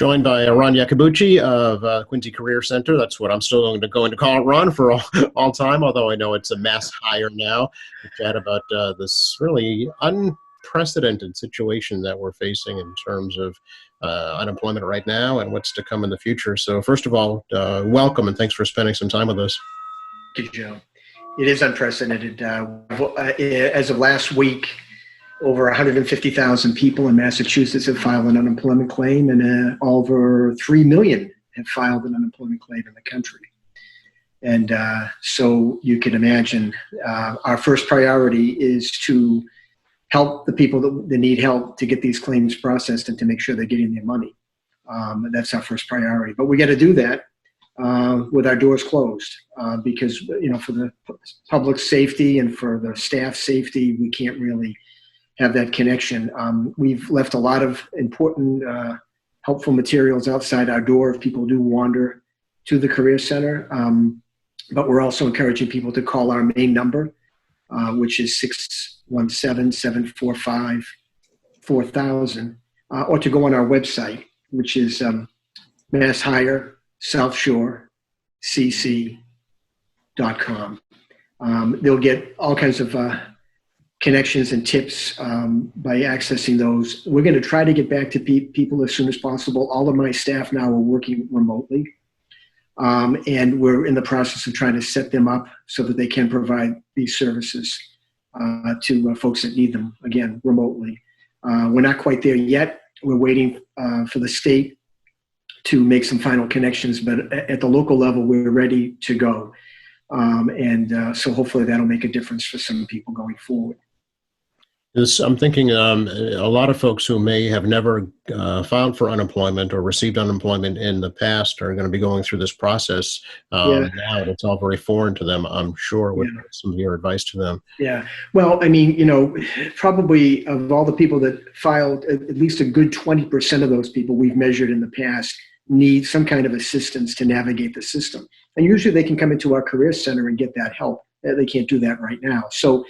Joined by Ron Iacobucci of Quincy Career Center. That's what I'm still going to call it, Ron, for all time, although I know it's a Masshire now, to chat about this really unprecedented situation that we're facing in terms of unemployment right now and what's to come in the future. So first of all, welcome and thanks for spending some time with us. Thank you, Joe. It is unprecedented. As of last week, over 150,000 people in Massachusetts have filed an unemployment claim, and over 3 million have filed an unemployment claim in the country. And so you can imagine our first priority is to help the people that need help to get these claims processed and to make sure they're getting their money. That's our first priority. But we got to do that with our doors closed because, for the public safety and for the staff safety, we can't really have that connection. We've left a lot of important, helpful materials outside our door if people do wander to the Career Center. But we're also encouraging people to call our main number, which is 617-745-4000, or to go on our website, which is Masshire South Shore cc.com. They'll get all kinds of connections and tips by accessing those. We're going to try to get back to people as soon as possible. All of my staff now are working remotely, and we're in the process of trying to set them up so that they can provide these services to folks that need them, again, remotely. We're not quite there yet. We're waiting for the state to make some final connections, but at the local level, we're ready to go. So hopefully that'll make a difference for some people going forward. I'm thinking a lot of folks who may have never filed for unemployment or received unemployment in the past are going to be going through this process now. It's all very foreign to them, I'm sure. What some of your advice to them? Yeah. Well, I mean, probably of all the people that filed, at least a good 20% of those people we've measured in the past need some kind of assistance to navigate the system. And usually they can come into our Career Center and get that help. They can't do that right now. So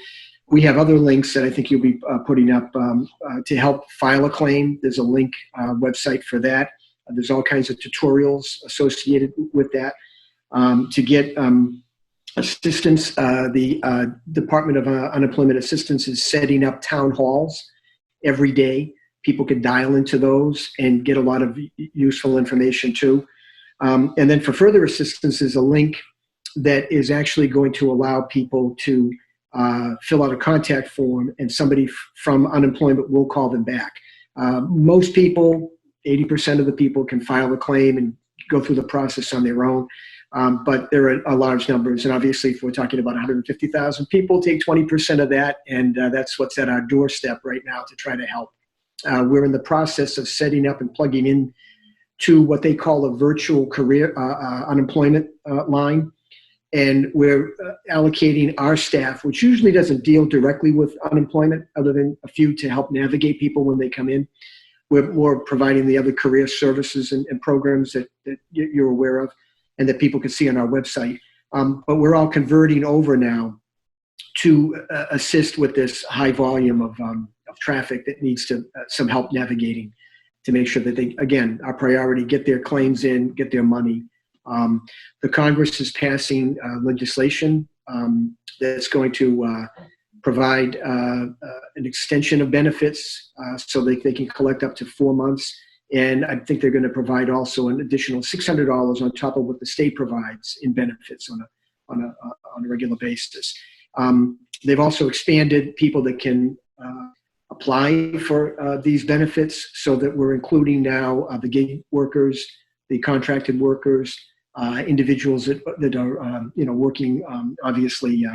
we have other links that I think you'll be putting up to help file a claim. There's a link website for that. There's all kinds of tutorials associated with that. To get assistance, the Department of Unemployment Assistance is setting up town halls every day. People can dial into those and get a lot of useful information too. And then for further assistance, there's a link that is actually going to allow people to fill out a contact form, and somebody from unemployment will call them back. Most people, 80% of the people, can file a claim and go through the process on their own. But there are large numbers, and obviously if we're talking about 150,000 people, take 20% of that, and that's what's at our doorstep right now to try to help. We're in the process of setting up and plugging in to what they call a virtual career unemployment line. And we're allocating our staff, which usually doesn't deal directly with unemployment other than a few to help navigate people when they come in. We're more providing the other career services and programs that you're aware of and that people can see on our website. But we're all converting over now to assist with this high volume of traffic that needs some help navigating to make sure that they, again, our priority, get their claims in, get their money. The Congress is passing legislation that's going to provide an extension of benefits so they can collect up to 4 months. And I think they're going to provide also an additional $600 on top of what the state provides in benefits on a regular basis. They've also expanded people that can apply for these benefits so that we're including now the gig workers, the contracted workers, individuals that are working obviously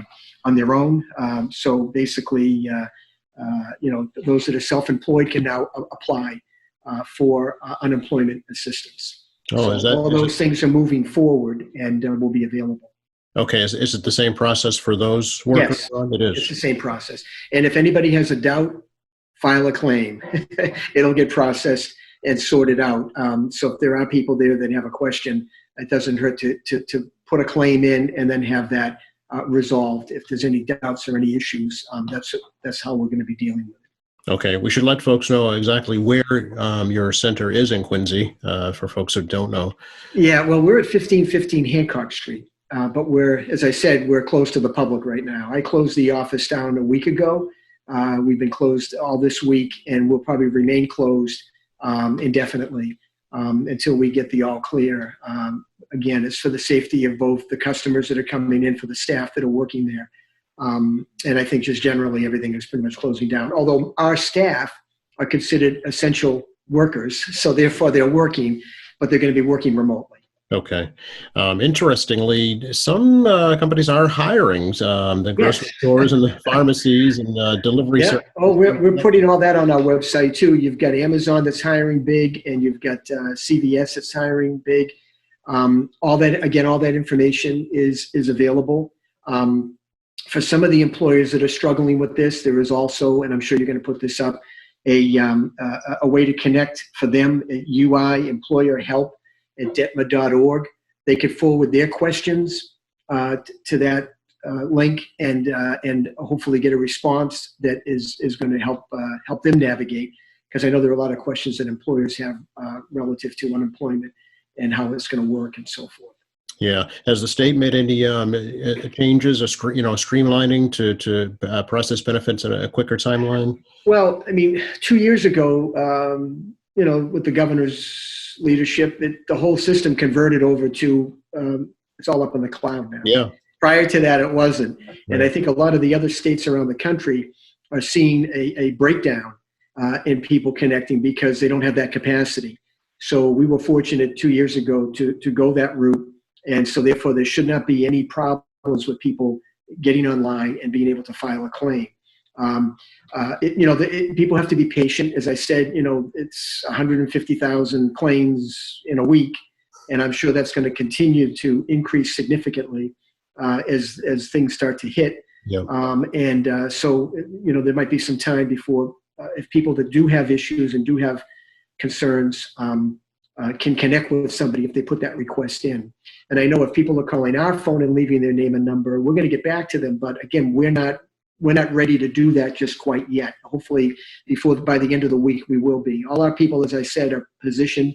on their own. So basically, those that are self-employed can now apply for unemployment assistance. All those things are moving forward and will be available. Okay, is it the same process for those workers? Yes, it is. It's the same process. And if anybody has a doubt, file a claim. It'll get processed and sorted out. So if there are people there that have a question, it doesn't hurt to put a claim in and then have that resolved. If there's any doubts or any issues, that's how we're going to be dealing with it. Okay, we should let folks know exactly where your center is in Quincy, for folks who don't know. Yeah, well, we're at 1515 Hancock Street, but as I said, we're closed to the public right now. I closed the office down a week ago. We've been closed all this week, and we'll probably remain closed indefinitely until we get the all clear. Again, it's for the safety of both the customers that are coming in, for the staff that are working there. And I think just generally everything is pretty much closing down, although our staff are considered essential workers, so therefore they're working, but they're going to be working remotely. Okay. Interestingly, some companies are hiring, the grocery stores and the pharmacies and delivery Yeah. services. Oh, we're putting all that on our website too. You've got Amazon that's hiring big, and you've got CVS that's hiring big. All that information is available. For some of the employers that are struggling with this, there is also, and I'm sure you're going to put this up, a way to connect for them at UI Employer Help at detma.org. They could forward their questions to that link and hopefully get a response that is going to help them navigate, because I know there are a lot of questions that employers have relative to unemployment and how it's going to work and so forth. Yeah. Has the state made any changes, or streamlining to process benefits in a quicker timeline? Well, I mean, 2 years ago, with the governor's leadership, the whole system converted over to it's all up in the cloud now. Yeah. Prior to that, it wasn't. Right. And I think a lot of the other states around the country are seeing a breakdown in people connecting because they don't have that capacity. So we were fortunate 2 years ago to go that route. And so therefore, there should not be any problems with people getting online and being able to file a claim. People have to be patient. As I said, it's 150,000 claims in a week, and I'm sure that's going to continue to increase significantly as things start to hit. Yep. So there might be some time before if people that do have issues and do have concerns can connect with somebody if they put that request in. And I know if people are calling our phone and leaving their name and number, we're going to get back to them. But again, we're not ready to do that just quite yet. Hopefully by the end of the week, we will be. All our people, as I said, are positioned,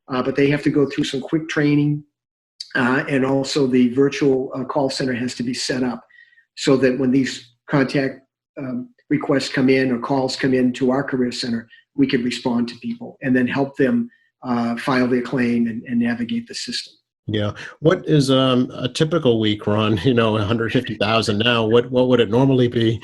but they have to go through some quick training. And also the virtual call center has to be set up so that when these contact requests come in or calls come in to our career center, we can respond to people and then help them file their claim and navigate the system. Yeah. What is a typical week, Ron? 150,000 now. What would it normally be?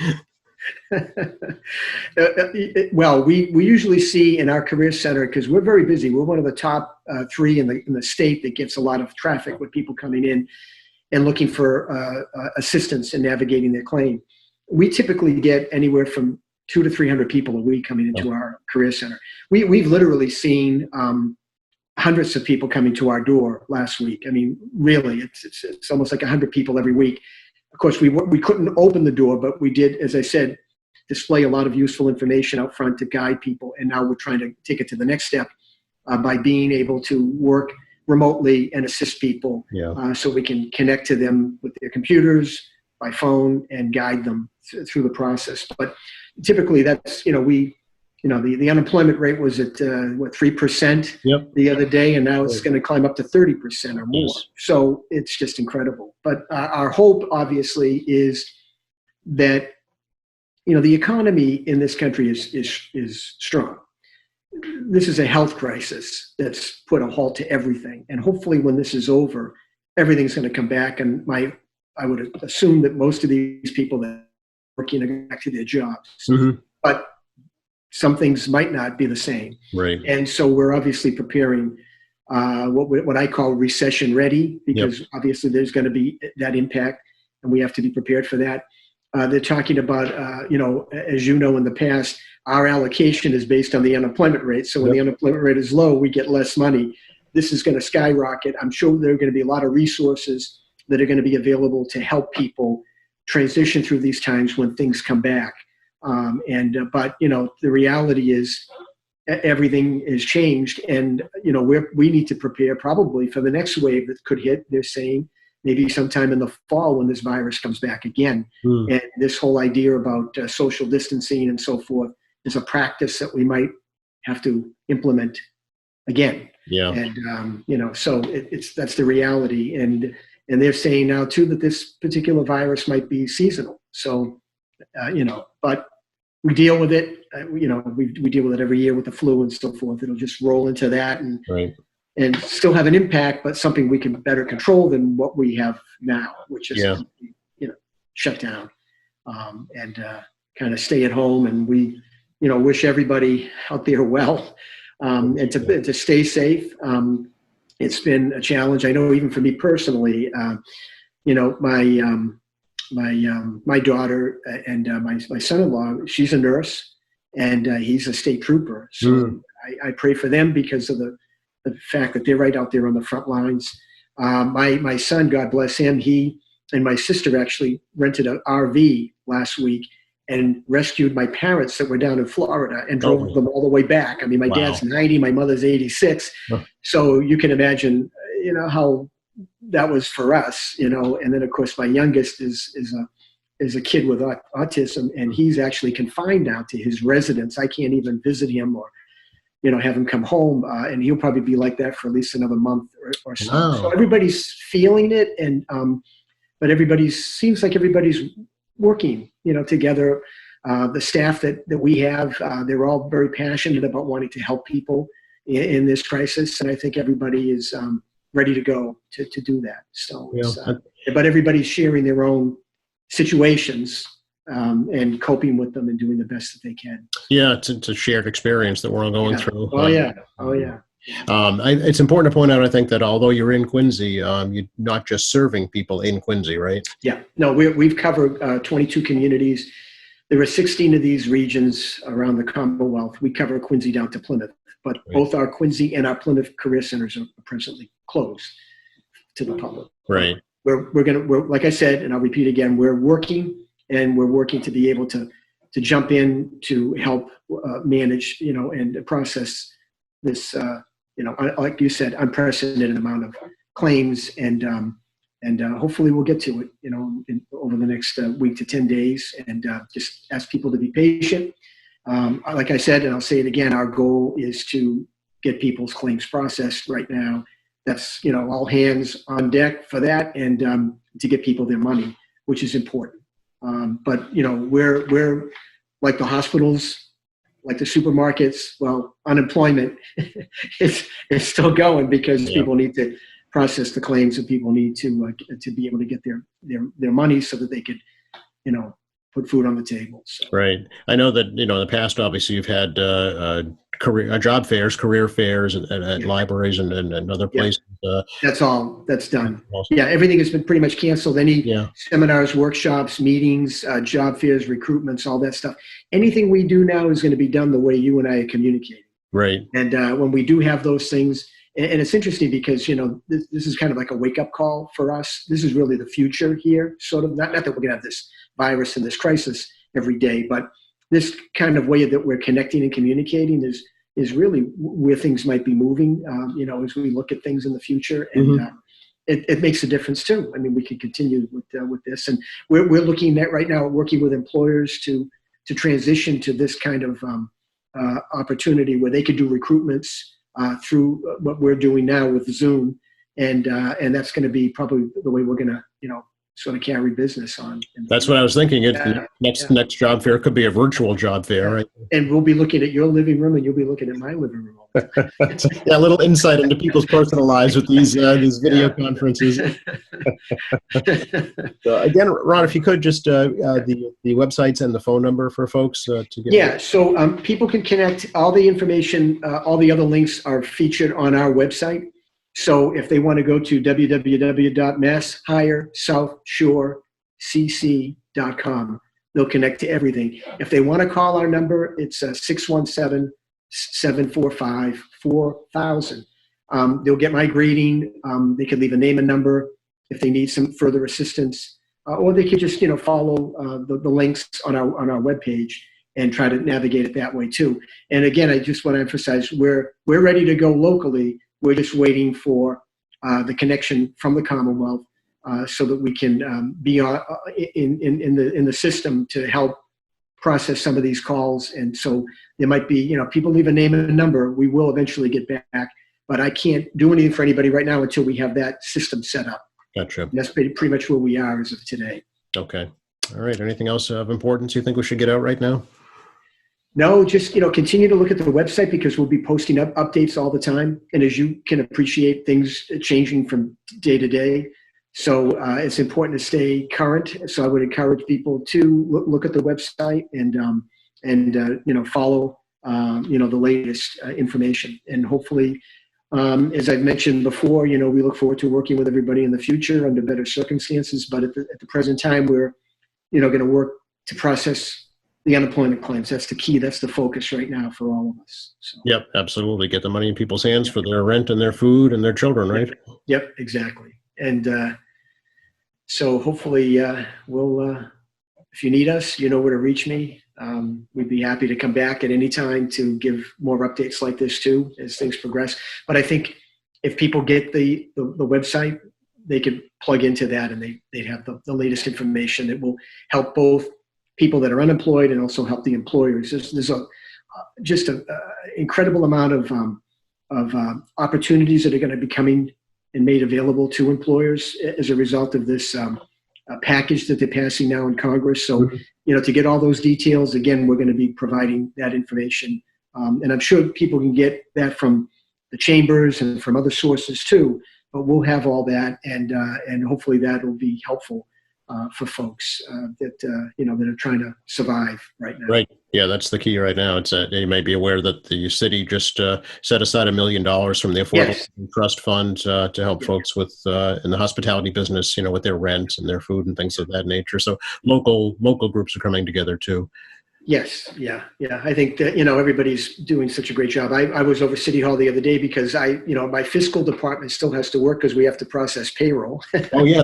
Well, we usually see in our career center, because we're very busy. We're one of the top 3 in the state that gets a lot of traffic with people coming in and looking for assistance in navigating their claim. We typically get anywhere from 200 to 300 people a week coming into our career center. We've literally seen hundreds of people coming to our door last week. I mean, really, it's almost like 100 people every week. Of course, we couldn't open the door, but we did, as I said, display a lot of useful information out front to guide people. And now we're trying to take it to the next step by being able to work remotely and assist people, so we can connect to them with their computers, by phone, and guide them through the process. But typically, that's the unemployment rate was at 3% the other day, and now it's going to climb up to 30% or more. Yes. So it's just incredible. But our hope, obviously, is that the economy in this country is strong. This is a health crisis that's put a halt to everything, and hopefully, when this is over, everything's going to come back. And I would assume that most of these people that are working are going back to their jobs, but some things might not be the same. Right. And so we're obviously preparing what I call recession ready, because obviously there's going to be that impact, and we have to be prepared for that. They're talking about, as you know, in the past, our allocation is based on the unemployment rate. So when the unemployment rate is low, we get less money. This is going to skyrocket. I'm sure there are going to be a lot of resources that are going to be available to help people transition through these times when things come back. But the reality is everything is changed, and we need to prepare probably for the next wave that could hit. They're saying maybe sometime in the fall when this virus comes back again. And this whole idea about social distancing and so forth is a practice that we might have to implement again. Yeah. And so that's the reality. And they're saying now too that this particular virus might be seasonal. So but we deal with it. We deal with it every year with the flu and so forth. It'll just roll into that and still have an impact, but something we can better control than what we have now, which is shut down and kind of stay at home. And we wish everybody out there well and to stay safe. It's been a challenge. I know even for me personally, my daughter and my son-in-law, she's a nurse and he's a state trooper. So I pray for them because of the fact that they're right out there on the front lines. My son, God bless him, he and my sister actually rented an RV last week and rescued my parents that were down in Florida and drove them all the way back. I mean, my dad's 90, my mother's 86. So you can imagine, how that was for us, and then of course my youngest is a kid with autism, and he's actually confined now to his residence. I can't even visit him or, have him come home, and he'll probably be like that for at least another month or so. Wow. So everybody's feeling it, and but seems like everybody's working, together. The staff that we have, they're all very passionate about wanting to help people in this crisis, and I think everybody is ready to go to do that. So, but everybody's sharing their own situations and coping with them and doing the best that they can. Yeah, it's a shared experience that we're all going through. Oh yeah. It's important to point out, I think, that although you're in Quincy, you're not just serving people in Quincy, right? Yeah. No, we've covered 22 communities. There are 16 of these regions around the Commonwealth. We cover Quincy down to Plymouth, but both our Quincy and our Plymouth Career Centers are presently closed to the public. Right. We're like I said, and I'll repeat again, we're working to be able to jump in to help manage, and process this, like you said, unprecedented amount of claims, and hopefully we'll get to it, over the next week to 10 days, and just ask people to be patient. Like I said, and I'll say it again, our goal is to get people's claims processed right now. That's, all hands on deck for that, and to get people their money, which is important. But, we're like the hospitals, like the supermarkets. Well, unemployment is still going because people need to process the claims, and people need to be able to get their money so that they could, put food on the table. So. Right. I know that, in the past, obviously, you've had job fairs, career fairs at libraries and other places. That's done. Yeah, everything has been pretty much canceled. Any seminars, workshops, meetings, job fairs, recruitments, all that stuff. Anything we do now is going to be done the way you and I are communicating. Right. And when we do have those things, and it's interesting because, this is kind of like a wake-up call for us. This is really the future here, sort of. Not that we're going to have this virus and this crisis every day, but this kind of way that we're connecting and communicating is really where things might be moving, as we look at things in the future. And it makes a difference, too. I mean, we can continue with this. And we're looking at right now, working with employers to transition to this kind of opportunity where they could do recruitments through what we're doing now with Zoom, and that's going to be probably the way we're going to, sort of carry business on. That's what I was thinking. Next job fair could be a virtual job fair, right? And we'll be looking at your living room, and you'll be looking at my living room. A little insight into people's personal lives with these video conferences. So again, Ron, if you could just the websites and the phone number for folks to get. Yeah, so people can connect. All the information, all the other links are featured on our website. So if they want to go to www.masshire.southshorecc.com, they'll connect to everything. If they want to call our number, it's 617-745-4000. They'll get my greeting. They could leave a name and number if they need some further assistance, or they could just follow the links on our webpage and try to navigate it that way too. And again, I just want to emphasize we're ready to go locally. We're just waiting for the connection from the Commonwealth so that we can be in the system to help process some of these calls. And so there might be, people leave a name and a number. We will eventually get back, but I can't do anything for anybody right now until we have that system set up. Gotcha. And that's pretty much where we are as of today. Okay. All right. Anything else of importance you think we should get out right now? No, just, continue to look at the website because we'll be posting up updates all the time. And as you can appreciate, things changing from day to day. So it's important to stay current. So I would encourage people to look at the website and follow, the latest information. And hopefully, as I've mentioned before, we look forward to working with everybody in the future under better circumstances. But at the present time, we're, going to work to process the unemployment claims. That's the key. That's the focus right now for all of us. So. Yep, absolutely. Get the money in people's hands for their rent and their food and their children, right? Yep, exactly. And so hopefully we'll, if you need us, you know where to reach me. We'd be happy to come back at any time to give more updates like this too as things progress. But I think if people get the website, they could plug into that and they'd have the latest information that will help both people that are unemployed and also help the employers. There's just an incredible amount of opportunities that are going to be coming and made available to employers as a result of this package that they're passing now in Congress. So, to get all those details, again, we're going to be providing that information. And I'm sure people can get that from the chambers and from other sources too, but we'll have all that and hopefully that will be helpful for folks that are trying to survive right now. Right. Yeah, that's the key right now. It's you may be aware that the city just set aside $1 million from the Affordable Trust Fund to help folks with in the hospitality business, with their rent and their food and things of that nature. So local groups are coming together too. Yes. Yeah. I think that, everybody's doing such a great job. I was over City Hall the other day because my fiscal department still has to work because we have to process payroll. Oh yeah,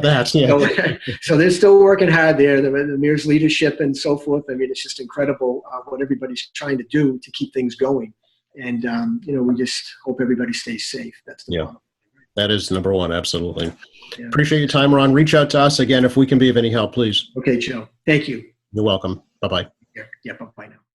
So they're still working hard there. The mayor's leadership and so forth. I mean, it's just incredible what everybody's trying to do to keep things going. And, we just hope everybody stays safe. That's the bottom. That is number one. Absolutely. Yeah. Appreciate your time, Ron. Reach out to us again if we can be of any help, please. Okay, Joe. Thank you. You're welcome. Bye-bye. Yeah, bye now.